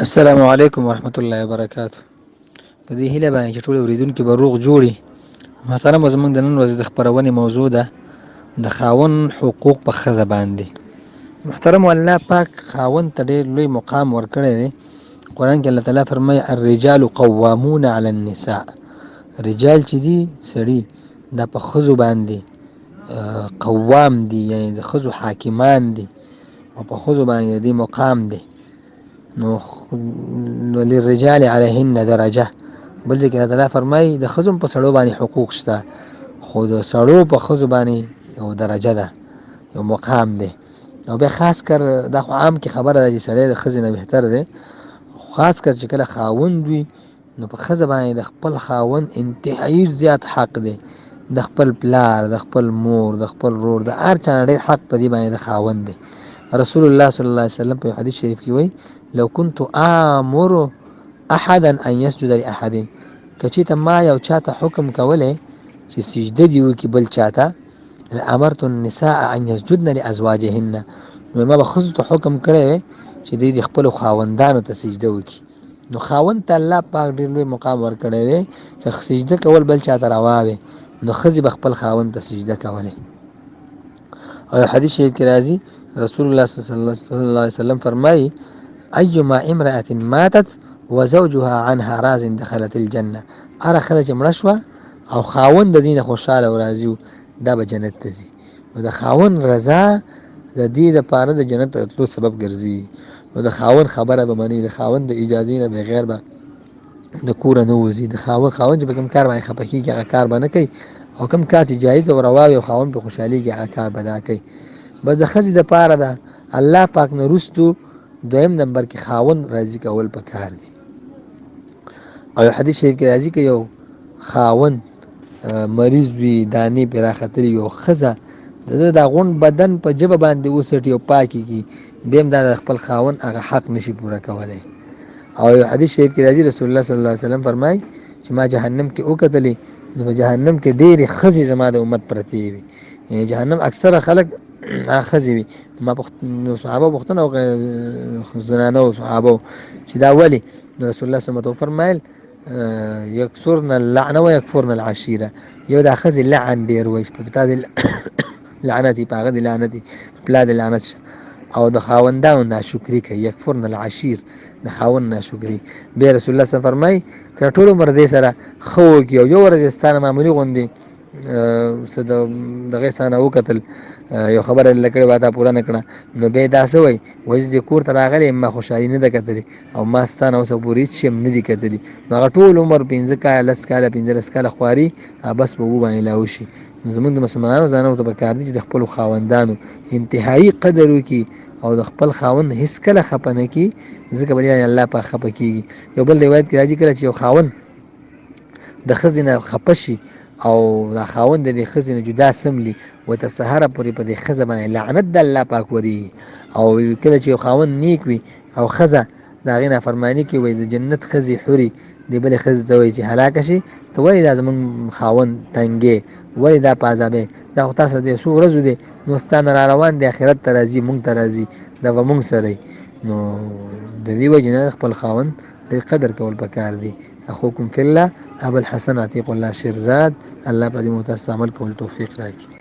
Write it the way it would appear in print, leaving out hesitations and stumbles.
السلام علیکم ورحمت الله وبرکاتہ. په دې هیله باندې چې ټول اوریدونکي به روغ جوړي. محترم زموږ د نن ورځې د خپرونې موضوع ده د خاوند حقوق په ښځه باندې. محترم الله پاک خاوند ته ډېر لوی مقام ورکړی دی. قرآن کې الله تعالی فرمایي الرجال قوامون علی النساء. رجال چې دي سړي دا په ښځو باندې قوام دي، یعنی د ښځو حاکمان دي او په ښځو باندې د دې مقام دی. نو للرجال علیهن درجه. بل ځای کې الله تعالی فرمایي د ښځو په سړو باندې حقوق شته، خو د سړو په ښځو باندې یو درجه ده، یو مقام دی. او بیا خاص کر دا خو عام کې خبره ده چې سړی د ښځې نه بهتر دی، خاص کر چې کله خاوند وي نو په ښځه باندې د خپل خاوند انتهایی زیات حق دی، د خپل پلار، د خپل مور، د خپل ورور، د هر چا نه ډېر حق په دې باندې د خاوند دی. رسول الله صلی الله علیه وسلم په حدیث شریف کې وایي لو كنت آمر احدا ان يسجد لاحد، کچې ته ما یو چاته حکم کولی چې سجده دی وکړي بل چاته، لامرت النساء ان يسجدن لازواجهن، نو ما به ښځو ته حکم کړی وی چې دوی د خپلو خاوندانو ته سجده وکړي. نو خاوند ته الله پاک ډېر لوی مقام ورکړی دی چې سجده کول بل چاته روا وي، نو ښځې به خپل خاوند ته سجده کولی. او حدیث شریف کې راځي رسول الله صلی الله علیه وسلم فرمایي ایما امرأة ماتت وزوجها عنها راض دخلت الجنه. هره ښځه چې مړه شوه او خاوند د دې نه خوشحاله او راضي و، دا به جنت ته ځي. نو د خاوند رضا د دې دپاره د جنت ته تلو سبب ګرځي. نو د خاوند خبره به مني، د خاوند د اجازې نه بغیر به د کوره نه وځي. د خاوند چې په کوم کار باندې خفه کېږي هغه کار به نه کوي، او کوم کار چې جایز او روا وي او خاوند پرې خوشحالېږي هغه کار به دا کوي. بس د ښځې دپاره ده الله پاک نه وروستو دویم نمبر کې خاوند راضي کول پکار دي. او حدیث شریف کې راځي که یو خاوند مریض وي، دانې پرې راختلي وي، او ښځه د ده دا غونډ بدن په ژبه باندې وڅټي او پاکې کړي، بیا هم دا د خپل خاوند هغه حق نشي پوره کولی. او یو حدیث شریف کې راځي رسول الله صلی الله علیه وسلم فرمایي چې ما جهنم کې وکتلې، نو په جهنم کې ډېرې ښځې زما د امت پرتې وي، یعنی جهنم اکثره خلک هغه ښځې وي. ما صحابه پوښتنه وکړه، زنانه او صحابه چې دا ولې؟ نو رسول الله صلی الله علیه وسلم فرمایل یکثرن اللعنه و یکفرن العشیره. یو دا ښځې لعن ډېر وایي، په تا دې لعنت یې، په هغه دې لعنت یې، په پلا دې لعنت شه. او د خاوندانو ناشکري کوي، یکفرن العشیر، د خاوند ناشکري. بیا رسول الله صلی الله علیه وسلم فرمایي که ټول عمر دې سره ښه وکړي او یو ورځ یې ستا نه معمولي غوندې څه دغه ستا نه وکتل، یو خبره دې کړې وه تا پوره نه کړه، نو بیا یې دا څه وایي چې دې کور ته راغلی یم، ما خوشحالي نه ده کتلې او ما ستا نه اوسه پورې هېڅ شی هم نه دي کتلي، نو هغه ټول عمر 15 کاله 10 کاله 15 کاله خواري بس به وباندې لا وشي. نو زموږ د مسلمانانو ځانونو ته پکار دي چې د خپلو خاوندانو انتهایي قدر وکړي او د خپل خاوند هېڅکله خفه نه کړي، ځکه په دې باندې الله پاک خفه کېږي. یو بل روایت کې راځي کله چې یو خاوند د ښځې نه خفه شي او دا خاوند د دې ښځې نه جدا سملي و تر سهاره پورې په دې ښځه باندې لعنت د الله پاک ورېږي. او کله چې یو خاوند نیک وي او ښځه د هغې نافرماني کوي، وایي د جنت ښځې حورې دې بلې ښځې ته وایي چې هلاکه شي، ته ولې دا زموږ خاوند تنګې، ولې دا په عذابې، دا خو تا سره د یو څو ورځو دی، نو ستا نه را روان دی، آخرت ته راځي، مونږ ته راځي، دا به مونږ سره وي. نو د دې وجې نه خپل خاوند ډېر قدر کول پکار دي. اخوکم فی الله ابوالحسن عتیق الله شیرزاد. الله په دې مو تاسو عمل کول توفیق راکړي.